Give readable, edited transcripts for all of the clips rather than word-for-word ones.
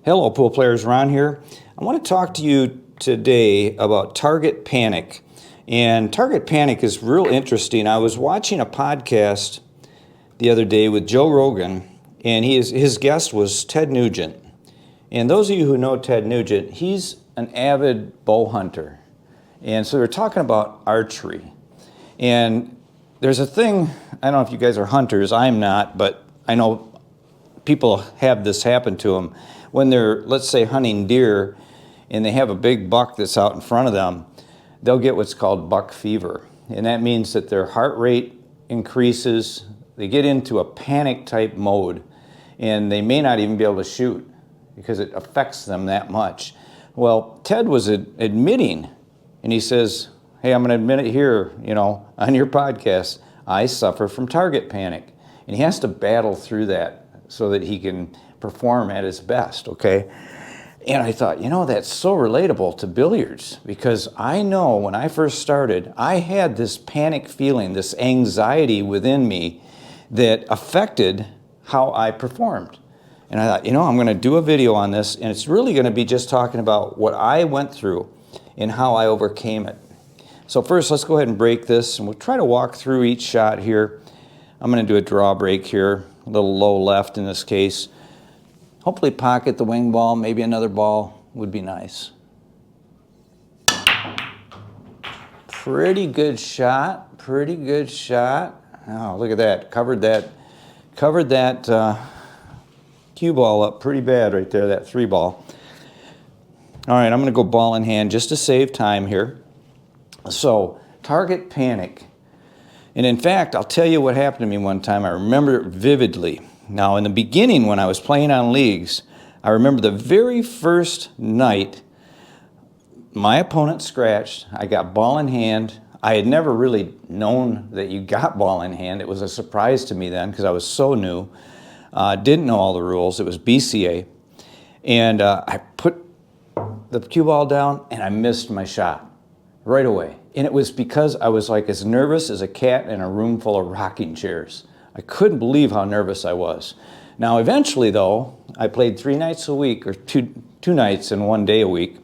Hello pool players, Ron here. I want to talk to you today about target panic. And target panic is real interesting. I was watching a podcast the other day with Joe Rogan, and his guest was Ted Nugent. And those of you who know Ted Nugent, he's an avid bow hunter. And so they're talking about archery. And there's a thing, I don't know if you guys are hunters, I'm not, but I know people have this happen to them. When they're, let's say, hunting deer and they have a big buck that's out in front of them, they'll get what's called buck fever. And that means that their heart rate increases, they get into a panic type mode, and they may not even be able to shoot because it affects them that much. Well, Ted was admitting, and he says, hey, I'm going to admit it here, on your podcast, I suffer from target panic. And he has to battle through that so that he can perform at his best, okay? And I thought, that's so relatable to billiards, because I know when I first started, I had this panic feeling, this anxiety within me that affected how I performed. And I thought, I'm going to do a video on this, and it's really going to be just talking about what I went through and how I overcame it. So first, let's go ahead and break this, and we'll try to walk through each shot here. I'm going to do a draw break here, a little low left in this case. Hopefully pocket the wing ball, maybe another ball would be nice. Pretty good shot, pretty good shot. Oh, look at that, covered that cue ball up pretty bad right there, that 3-ball. All right, I'm going to go ball in hand just to save time here. So, target panic. And in fact, I'll tell you what happened to me one time. I remember it vividly. Now, in the beginning, when I was playing on leagues, I remember the very first night, my opponent scratched. I got ball in hand. I had never really known that you got ball in hand. It was a surprise to me then because I was so new. Didn't know all the rules. It was BCA. And I put the cue ball down, and I missed my shot right away. And it was because I was like as nervous as a cat in a room full of rocking chairs. I couldn't believe how nervous I was. Now, eventually, though, I played 3 nights a week, or two nights and 1 day a week.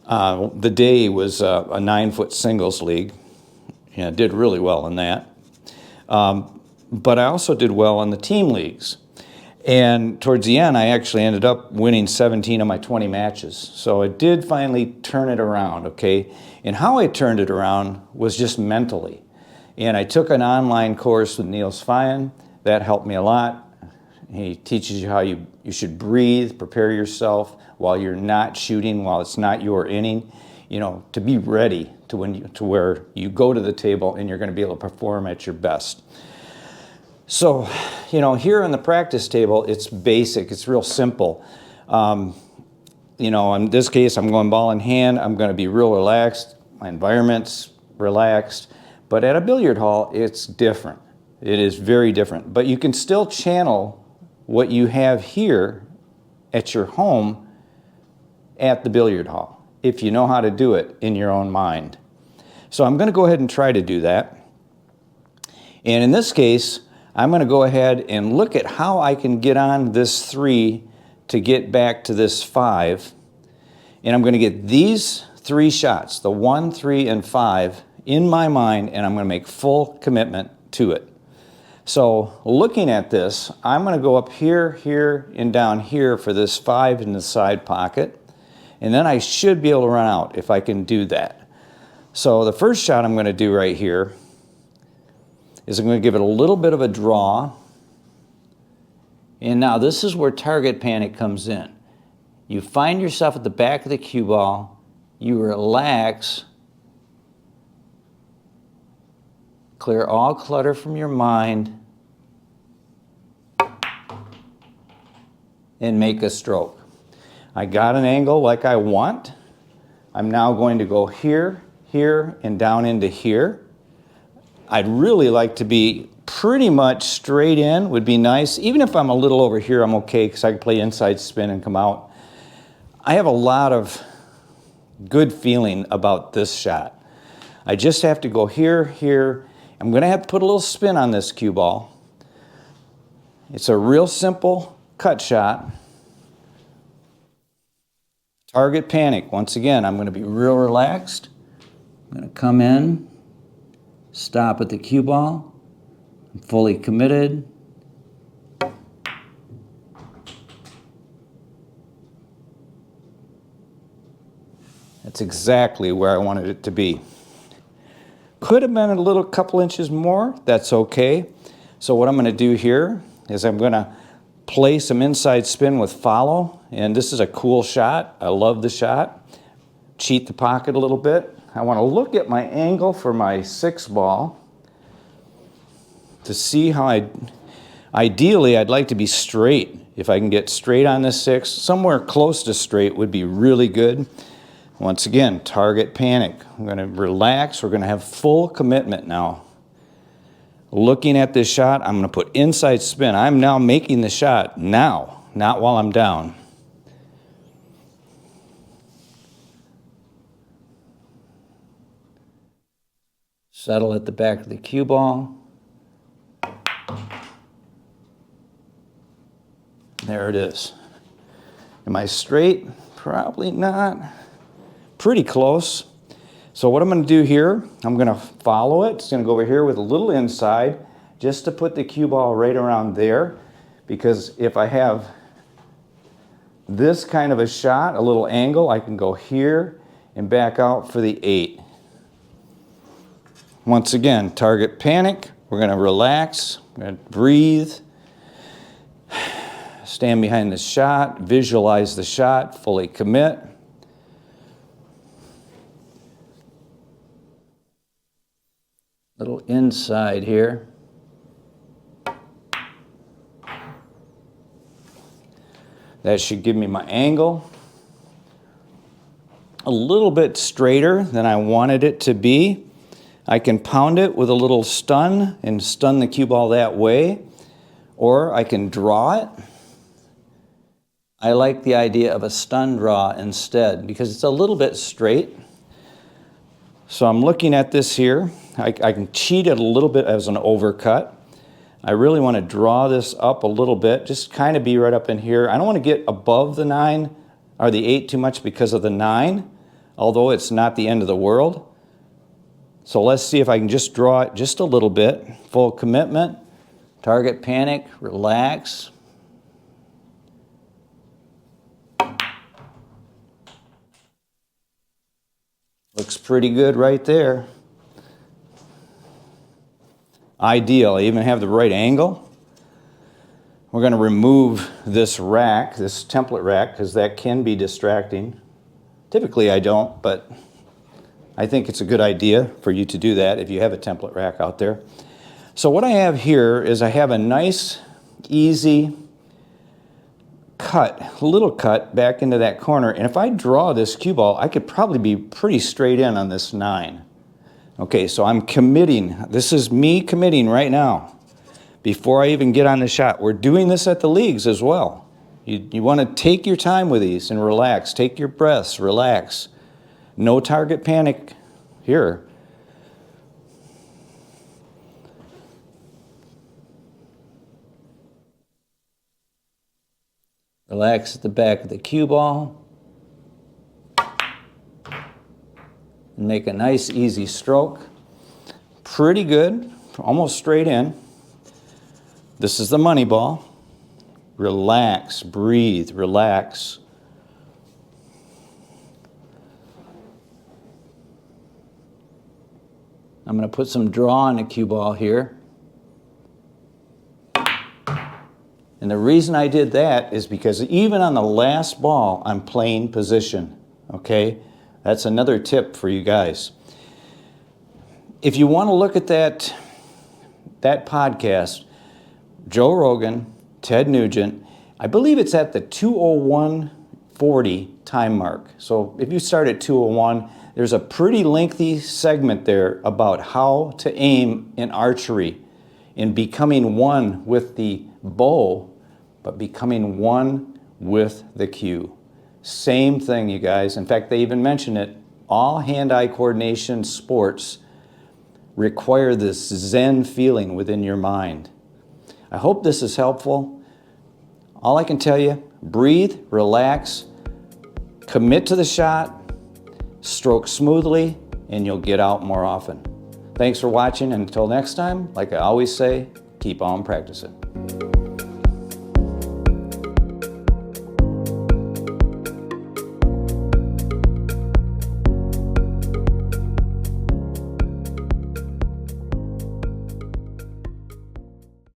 The day was a 9-foot singles league. I did really well in that. But I also did well in the team leagues. And towards the end, I actually ended up winning 17 of my 20 matches. So I did finally turn it around, okay? And how I turned it around was just mentally. And I took an online course with Neil Sfian. That helped me a lot. He teaches you how you should breathe, prepare yourself while you're not shooting, while it's not your inning, to be ready to where you go to the table and you're going to be able to perform at your best. So, here on the practice table, it's basic, it's real simple. In this case, I'm going ball in hand, I'm going to be real relaxed, my environment's relaxed, but at a billiard hall, it's different. It is very different, but you can still channel what you have here at your home at the billiard hall, if you know how to do it in your own mind. So I'm going to go ahead and try to do that. And in this case, I'm going to go ahead and look at how I can get on this 3 to get back to this 5. And I'm going to get these 3 shots, the 1, 3, and 5, in my mind, and I'm going to make full commitment to it. So looking at this, I'm going to go up here, here, and down here for this 5 in the side pocket. And then I should be able to run out if I can do that. So the first shot I'm going to do right here is I'm going to give it a little bit of a draw. And now this is where target panic comes in. You find yourself at the back of the cue ball, you relax, clear all clutter from your mind, and make a stroke. I got an angle like I want. I'm now going to go here, here, and down into here. I'd really like to be pretty much straight in, would be nice. Even if I'm a little over here, I'm okay, because I can play inside spin and come out. I have a lot of good feeling about this shot. I just have to go here, here. I'm going to have to put a little spin on this cue ball. It's a real simple cut shot. Target panic. Once again, I'm going to be real relaxed. I'm going to come in, stop at the cue ball. I'm fully committed. That's exactly where I wanted it to be. Could have been a little couple inches more. That's okay. So what I'm going to do here is I'm going to play some inside spin with follow. And this is a cool shot. I love the shot. Cheat the pocket a little bit. I want to look at my angle for my 6 ball to see how ideally I'd like to be straight. If I can get straight on this 6, somewhere close to straight would be really good. Once again, target panic. I'm going to relax. We're going to have full commitment now. Looking at this shot, I'm going to put inside spin. I'm now making the shot now, not while I'm down. Settle at the back of the cue ball. There it is. Am I straight? Probably not. Pretty close. So what I'm going to do here, I'm going to follow it. It's going to go over here with a little inside just to put the cue ball right around there, because if I have this kind of a shot, a little angle, I can go here and back out for the 8. Once again, target panic. We're going to relax. We're going to breathe. Stand behind the shot. Visualize the shot. Fully commit. Little inside here. That should give me my angle. A little bit straighter than I wanted it to be. I can pound it with a little stun and stun the cue ball that way, or I can draw it. I like the idea of a stun draw instead because it's a little bit straight. So I'm looking at this here. I can cheat it a little bit as an overcut. I really want to draw this up a little bit, just kind of be right up in here. I don't want to get above the 9 or the 8 too much because of the 9, although it's not the end of the world. So let's see if I can just draw it just a little bit. Full commitment, target panic, relax. Looks pretty good right there. Ideal. I even have the right angle. We're going to remove this rack, this template rack, because that can be distracting. Typically I don't, but I think it's a good idea for you to do that if you have a template rack out there. So what I have here is I have a nice, easy cut, little cut back into that corner. And if I draw this cue ball, I could probably be pretty straight in on this 9. Okay, so I'm committing. This is me committing right now before I even get on the shot. We're doing this at the leagues as well. You want to take your time with these and relax. Take your breaths, relax. No target panic here. Relax at the back of the cue ball. And make a nice easy stroke. Pretty good, almost straight in. This is the money ball. Relax, breathe, relax. I'm going to put some draw on the cue ball here. And the reason I did that is because even on the last ball, I'm playing position, okay? That's another tip for you guys. If you want to look at that podcast, Joe Rogan, Ted Nugent, I believe it's at the 2:01:40 time mark. So if you start at 2:01, there's a pretty lengthy segment there about how to aim in archery in becoming one with the bow, but becoming one with the cue. Same thing, you guys. In fact, they even mention it. All hand-eye coordination sports require this Zen feeling within your mind. I hope this is helpful. All I can tell you, breathe, relax, Commit to the shot, stroke smoothly, and you'll get out more often. Thanks for watching, and until next time, like I always say, keep on practicing.